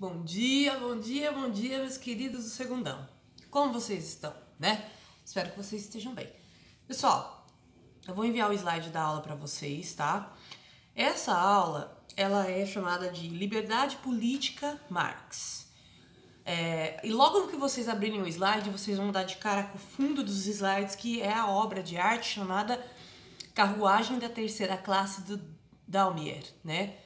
Bom dia, bom dia, bom dia, meus queridos do Segundão. Como vocês estão, né? Espero que vocês estejam bem. Pessoal, eu vou enviar o slide da aula para vocês, tá? Essa aula, ela é chamada de Liberdade Política Marx. E logo que vocês abrirem o slide, vocês vão dar de cara com o fundo dos slides, que é a obra de arte chamada Carruagem da Terceira Classe do Daumier, né?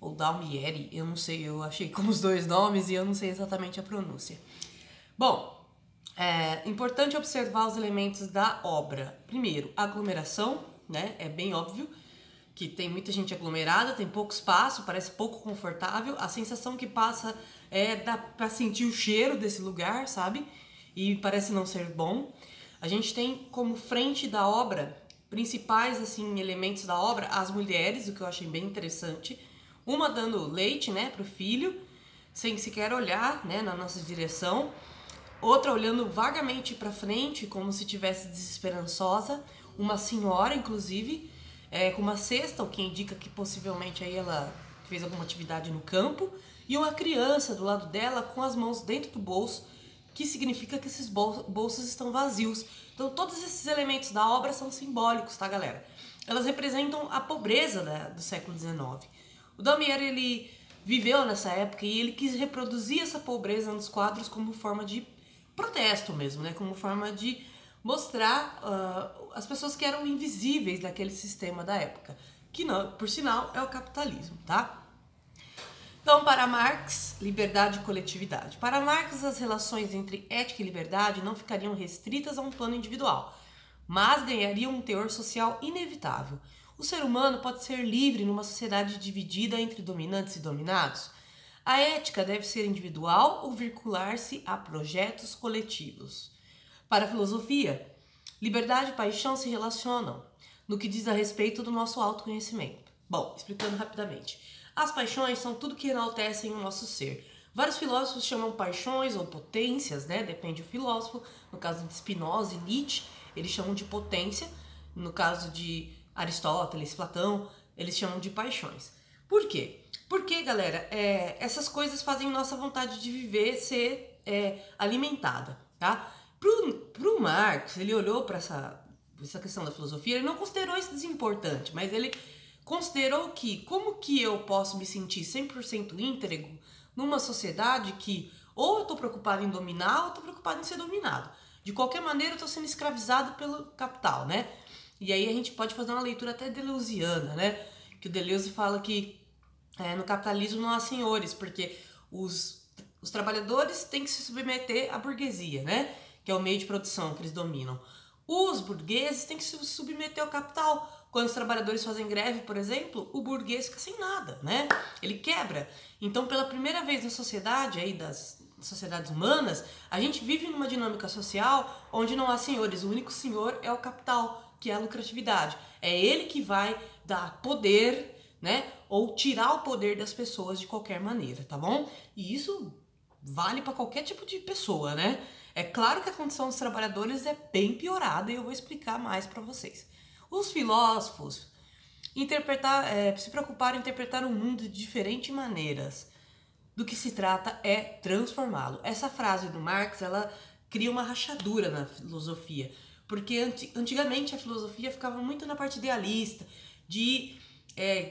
Ou Daumieri, eu não sei, eu achei com os dois nomes e eu não sei exatamente a pronúncia. Bom, é importante observar os elementos da obra. Primeiro, aglomeração, né? É bem óbvio que tem muita gente aglomerada, tem pouco espaço, parece pouco confortável. A sensação que passa dá pra sentir o cheiro desse lugar, sabe? E parece não ser bom. A gente tem como frente da obra, principais assim elementos da obra, as mulheres, o que eu achei bem interessante. Uma dando leite, né, pro filho, sem sequer olhar, né, na nossa direção. Outra olhando vagamente para frente, como se estivesse desesperançosa. Uma senhora, inclusive, com uma cesta, o que indica que possivelmente aí ela fez alguma atividade no campo. E uma criança do lado dela com as mãos dentro do bolso, que significa que esses bolsos estão vazios. Então todos esses elementos da obra são simbólicos, tá, galera? Elas representam a pobreza do século XIX. O Daumier, ele viveu nessa época e ele quis reproduzir essa pobreza nos quadros como forma de protesto mesmo, né? Como forma de mostrar as pessoas que eram invisíveis daquele sistema da época, que não, por sinal é o capitalismo, tá? Então, para Marx, liberdade e coletividade. Para Marx, as relações entre ética e liberdade não ficariam restritas a um plano individual, mas ganhariam um teor social inevitável. O ser humano pode ser livre numa sociedade dividida entre dominantes e dominados. A ética deve ser individual ou vincular-se a projetos coletivos. Para a filosofia, liberdade e paixão se relacionam no que diz a respeito do nosso autoconhecimento. Bom, explicando rapidamente. As paixões são tudo que enaltecem o nosso ser. Vários filósofos chamam paixões ou potências, né? Depende do filósofo. No caso de Spinoza e Nietzsche, eles chamam de potência. No caso de Aristóteles, Platão, eles chamam de paixões. Por quê? Porque, galera, essas coisas fazem nossa vontade de viver ser alimentada, tá? Pro Marx, ele olhou para essa questão da filosofia, ele não considerou isso desimportante, mas ele considerou que como que eu posso me sentir 100% íntegro numa sociedade que ou eu tô preocupado em dominar ou eu tô preocupado em ser dominado. De qualquer maneira, eu tô sendo escravizado pelo capital, né? E aí a gente pode fazer uma leitura até deleuziana, né? Que o Deleuze fala que no capitalismo não há senhores, porque os trabalhadores têm que se submeter à burguesia, né? Que é o meio de produção que eles dominam. Os burgueses têm que se submeter ao capital. Quando os trabalhadores fazem greve, por exemplo, o burguês fica sem nada, né? Ele quebra. Então, pela primeira vez na sociedade, aí das sociedades humanas, a gente vive numa dinâmica social onde não há senhores. O único senhor é o capital, que é a lucratividade. É ele que vai dar poder, né? Ou tirar o poder das pessoas de qualquer maneira, tá bom? E isso vale para qualquer tipo de pessoa, né? É claro que a condição dos trabalhadores é bem piorada e eu vou explicar mais para vocês. Os filósofos se preocuparam em interpretar o mundo de diferentes maneiras. Do que se trata é transformá-lo. Essa frase do Marx, ela cria uma rachadura na filosofia, porque antigamente a filosofia ficava muito na parte idealista, de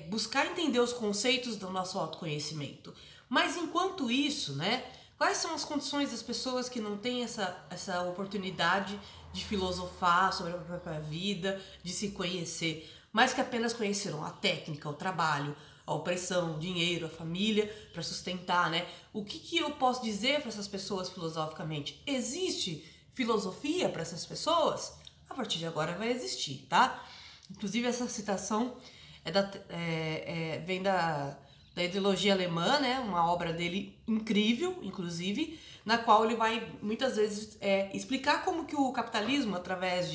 buscar entender os conceitos do nosso autoconhecimento. Mas enquanto isso, né, quais são as condições das pessoas que não têm essa oportunidade de filosofar sobre a própria vida, de se conhecer, mas que apenas conheceram a técnica, o trabalho, a opressão, o dinheiro, a família para sustentar, né? O que eu posso dizer para essas pessoas filosoficamente? Existe filosofia para essas pessoas? A partir de agora vai existir, tá? Inclusive essa citação vem da ideologia alemã, né? Uma obra dele incrível, inclusive, na qual ele vai muitas vezes explicar como que o capitalismo, através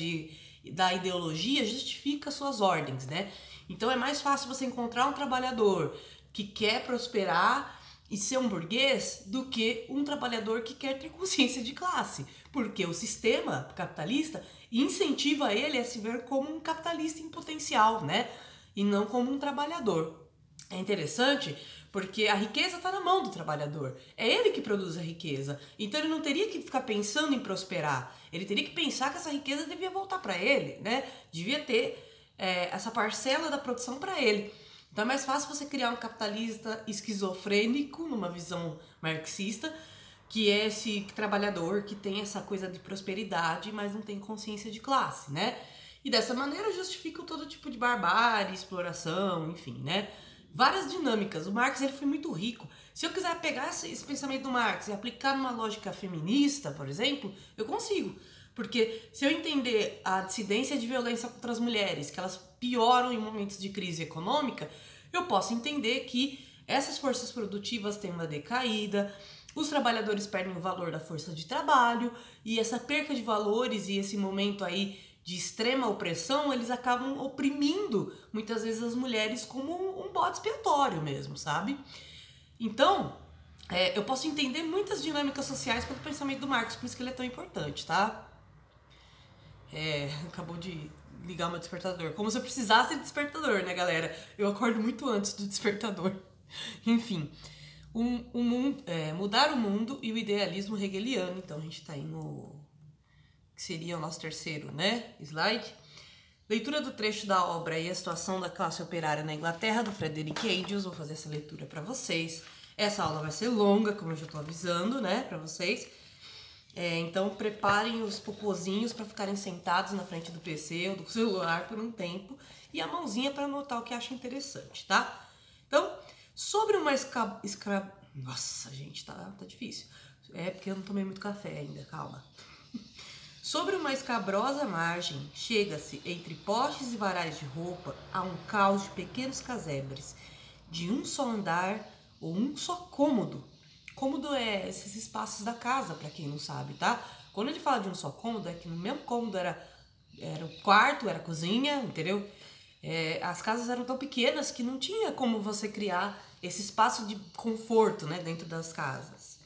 da ideologia, justifica suas ordens, né? Então é mais fácil você encontrar um trabalhador que quer prosperar e ser um burguês do que um trabalhador que quer ter consciência de classe, porque o sistema capitalista incentiva ele a se ver como um capitalista em potencial, né? E não como um trabalhador. é interessante porque a riqueza está na mão do trabalhador. É ele que produz a riqueza. Então ele não teria que ficar pensando em prosperar. Ele teria que pensar que essa riqueza devia voltar para ele, né? Devia ter essa parcela da produção para ele. Então é mais fácil você criar um capitalista esquizofrênico, numa visão marxista, que é esse trabalhador que tem essa coisa de prosperidade, mas não tem consciência de classe, né? E dessa maneira justifica todo tipo de barbárie, exploração, enfim, né? Várias dinâmicas. O Marx ele foi muito rico. Se eu quiser pegar esse pensamento do Marx e aplicar numa lógica feminista, por exemplo, eu consigo. Porque se eu entender a dissidência de violência contra as mulheres, que elas pioram em momentos de crise econômica, eu posso entender que essas forças produtivas têm uma decaída, os trabalhadores perdem o valor da força de trabalho, e essa perca de valores e esse momento aí de extrema opressão, eles acabam oprimindo muitas vezes as mulheres como um bode expiatório mesmo, sabe? Então, eu posso entender muitas dinâmicas sociais pelo pensamento do Marx, por isso que ele é tão importante, tá? Acabou de ligar o meu despertador. Como se eu precisasse de despertador, né, galera? Eu acordo muito antes do despertador. Enfim, mudar o mundo e o idealismo hegeliano. Então, a gente tá aí no... que seria o nosso terceiro, né, slide. Leitura do trecho da obra e a situação da classe operária na Inglaterra, do Frederick Engels. Vou fazer essa leitura para vocês. Essa aula vai ser longa, como eu já tô avisando, né, para vocês. Então preparem os popozinhos para ficarem sentados na frente do PC ou do celular por um tempo e a mãozinha para anotar o que acham interessante, tá? Então, sobre uma Nossa, gente, tá difícil. É porque eu não tomei muito café ainda, calma. Sobre uma escabrosa margem, chega-se entre postes e varais de roupa a um caos de pequenos casebres, de um só andar ou um só cômodo. Cômodo é esses espaços da casa, para quem não sabe, tá? Quando ele fala de um só cômodo, é que no mesmo cômodo era o quarto, era a cozinha, entendeu? As casas eram tão pequenas que não tinha como você criar esse espaço de conforto, né, dentro das casas.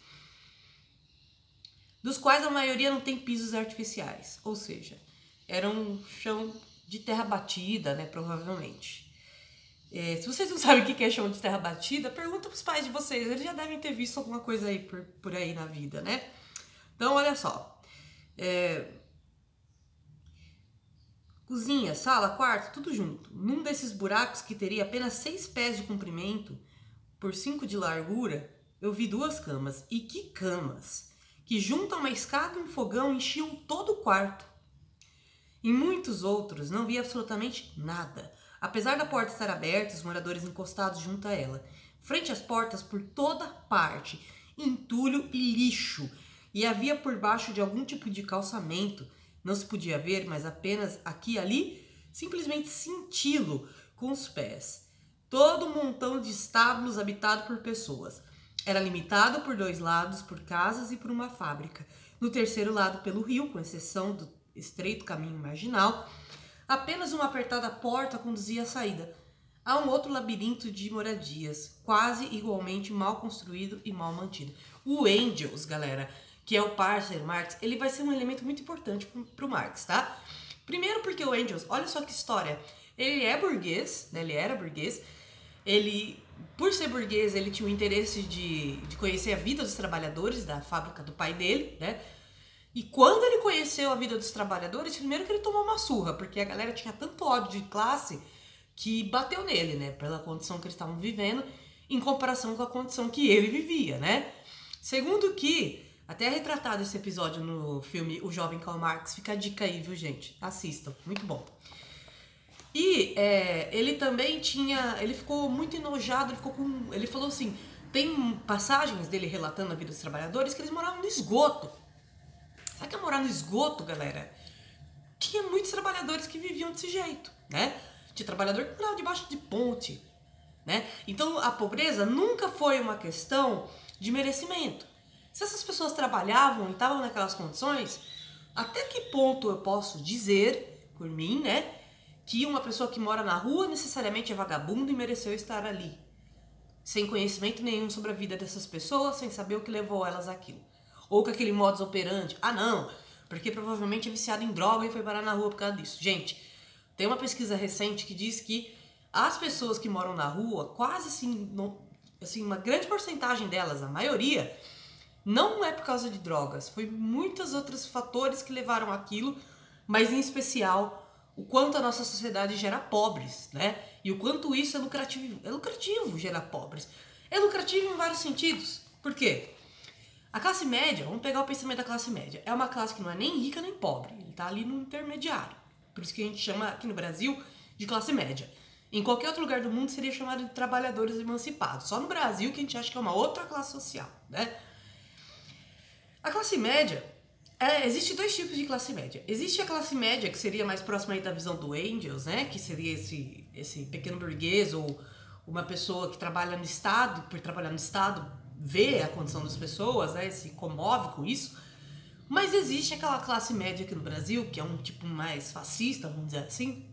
Dos quais a maioria não tem pisos artificiais, ou seja, era um chão de terra batida, né, provavelmente. Se vocês não sabem o que é chão de terra batida, pergunta pros pais de vocês, eles já devem ter visto alguma coisa aí por aí na vida, né? Então, olha só. Cozinha, sala, quarto, tudo junto. Num desses buracos que teria apenas 6 pés de comprimento por 5 de largura, eu vi 2 camas. E que camas! Que junto a uma escada e um fogão enchiam todo o quarto. Em muitos outros não vi absolutamente nada. Apesar da porta estar aberta, os moradores encostados junto a ela. Frente às portas, por toda parte, entulho e lixo. E havia por baixo de algum tipo de calçamento. Não se podia ver, mas apenas aqui e ali, simplesmente senti-lo com os pés. Todo um montão de estábulos habitado por pessoas. Era limitado por 2 lados por casas e por uma fábrica. No terceiro lado pelo rio, com exceção do estreito caminho marginal, apenas uma apertada porta conduzia à saída. Há um outro labirinto de moradias, quase igualmente mal construído e mal mantido. O Engels, galera, que é o parceiro Marx, ele vai ser um elemento muito importante para o Marx, tá? Primeiro porque o Engels, olha só que história, ele é burguês, né? Ele era burguês, por ser burguês, ele tinha o interesse de conhecer a vida dos trabalhadores da fábrica do pai dele, né? E quando ele conheceu a vida dos trabalhadores, primeiro que ele tomou uma surra, porque a galera tinha tanto ódio de classe que bateu nele, né? Pela condição que eles estavam vivendo, em comparação com a condição que ele vivia, né? Segundo que, até é retratado esse episódio no filme O Jovem Karl Marx, fica a dica aí, viu, gente? Assistam, muito bom. E ele também ele ficou muito enojado, ele falou assim, tem passagens dele relatando a vida dos trabalhadores que eles moravam no esgoto. Sabe o que é morar no esgoto, galera? Tinha muitos trabalhadores que viviam desse jeito, né? Tinha trabalhador que morava debaixo de ponte, né? Então a pobreza nunca foi uma questão de merecimento. Se essas pessoas trabalhavam e estavam naquelas condições, até que ponto eu posso dizer, por mim, né, que uma pessoa que mora na rua necessariamente é vagabunda e mereceu estar ali, sem conhecimento nenhum sobre a vida dessas pessoas, sem saber o que levou elas àquilo. Ou com aquele modus operandi, não, porque provavelmente é viciado em droga e foi parar na rua por causa disso. Gente, tem uma pesquisa recente que diz que As pessoas que moram na rua, quase assim, assim, uma grande porcentagem delas, a maioria, não é por causa de drogas. Foi muitos outros fatores que levaram aquilo, mas em especial o quanto a nossa sociedade gera pobres, né? E o quanto isso é lucrativo. É lucrativo gerar pobres. É lucrativo em vários sentidos. Por quê? A classe média, vamos pegar o pensamento da classe média, é uma classe que não é nem rica nem pobre. Ele tá ali no intermediário. Por isso que a gente chama aqui no Brasil de classe média. Em qualquer outro lugar do mundo seria chamado de trabalhadores emancipados. Só no Brasil que a gente acha que é uma outra classe social, né? A classe média, existe dois tipos de classe média. Existe a classe média, que seria mais próxima aí da visão do Engels, né? Que seria esse pequeno burguês ou uma pessoa que trabalha no Estado, por trabalhar no Estado, vê a condição das pessoas, né? Se comove com isso. Mas existe aquela classe média aqui no Brasil, que é um tipo mais fascista, vamos dizer assim,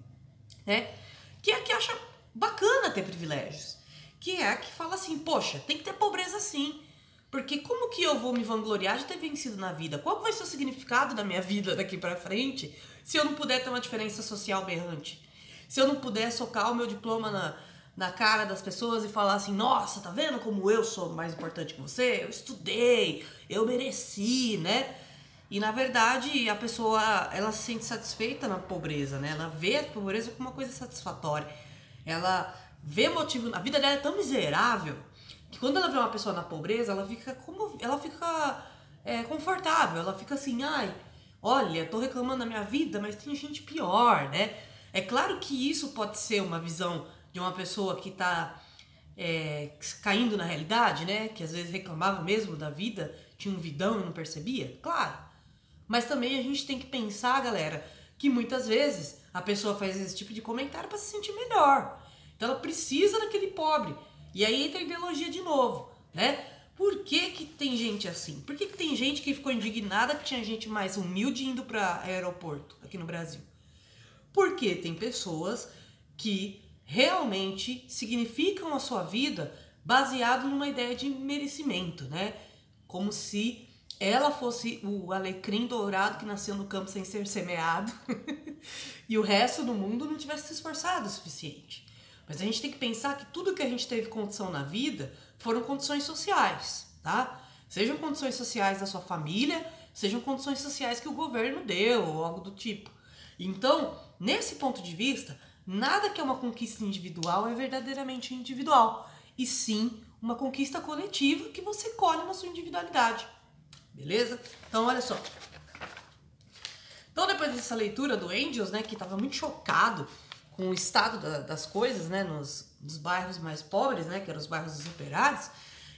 né? Que é a que acha bacana ter privilégios. Que é a que fala assim, poxa, tem que ter pobreza sim. Porque como que eu vou me vangloriar de ter vencido na vida? Qual vai ser o significado da minha vida daqui pra frente se eu não puder ter uma diferença social berrante? Se eu não puder socar o meu diploma na cara das pessoas e falar assim, nossa, tá vendo como eu sou mais importante que você? Eu estudei, eu mereci, né? E na verdade a pessoa, ela se sente satisfeita na pobreza, né? Ela vê a pobreza como uma coisa satisfatória. Ela vê motivo, a vida dela é tão miserável que quando ela vê uma pessoa na pobreza, ela fica confortável, ela fica assim, ai, olha, tô reclamando da minha vida, mas tem gente pior, né? É claro que isso pode ser uma visão de uma pessoa que tá caindo na realidade, né? Que às vezes reclamava mesmo da vida, tinha um vidão e não percebia, claro. Mas também a gente tem que pensar, galera, que muitas vezes a pessoa faz esse tipo de comentário para se sentir melhor. Então ela precisa daquele pobre. E aí entra a ideologia de novo, né? Por que que tem gente assim? Por que que tem gente que ficou indignada que tinha gente mais humilde indo para aeroporto aqui no Brasil? Porque tem pessoas que realmente significam a sua vida baseado numa ideia de merecimento, né? Como se ela fosse o alecrim dourado que nasceu no campo sem ser semeado e o resto do mundo não tivesse se esforçado o suficiente. Mas a gente tem que pensar que tudo que a gente teve condição na vida foram condições sociais, tá? Sejam condições sociais da sua família, sejam condições sociais que o governo deu ou algo do tipo. Então, nesse ponto de vista, nada que é uma conquista individual é verdadeiramente individual, e sim uma conquista coletiva que você colhe na sua individualidade. Beleza? Então, olha só. Então, depois dessa leitura do Engels, né, que estava muito chocado com o estado das coisas, né, nos bairros mais pobres, né, que eram os bairros dos operários.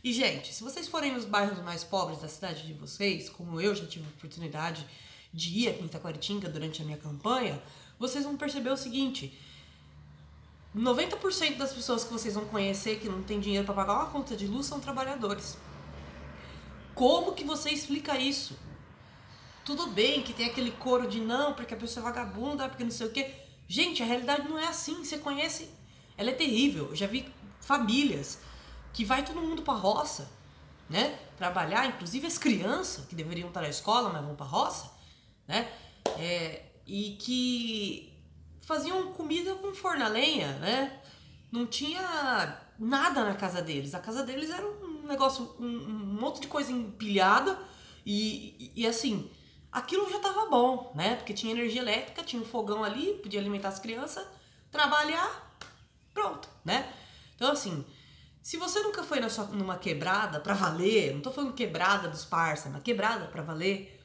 E, gente, se vocês forem nos bairros mais pobres da cidade de vocês, como eu já tive a oportunidade de ir aqui em Itaquaritinga durante a minha campanha, vocês vão perceber o seguinte: 90% das pessoas que vocês vão conhecer que não tem dinheiro para pagar uma conta de luz são trabalhadores. Como que você explica isso? Tudo bem que tem aquele coro de não, porque a pessoa é vagabunda, porque não sei o quê. Gente, a realidade não é assim. Você conhece, ela é terrível. Eu já vi famílias que vai todo mundo pra roça, né? Trabalhar, inclusive as crianças que deveriam estar na escola, mas vão pra roça, né? E que faziam comida com forno a lenha, né? Não tinha nada na casa deles. A casa deles era um negócio, um monte de coisa empilhada e assim, aquilo já tava bom, né? Porque tinha energia elétrica, tinha um fogão ali, podia alimentar as crianças, trabalhar, pronto, né? Então assim, se você nunca foi numa quebrada pra valer, não tô falando quebrada dos parça, mas quebrada pra valer,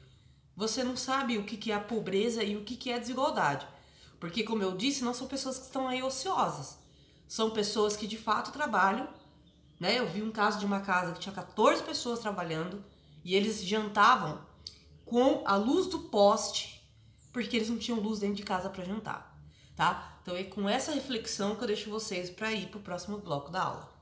você não sabe o que é a pobreza e o que é a desigualdade. Porque, como eu disse, não são pessoas que estão aí ociosas. São pessoas que de fato trabalham, né? Eu vi um caso de uma casa que tinha 14 pessoas trabalhando e eles jantavam com a luz do poste, porque eles não tinham luz dentro de casa para jantar, tá? Então é com essa reflexão que eu deixo vocês para ir pro próximo bloco da aula.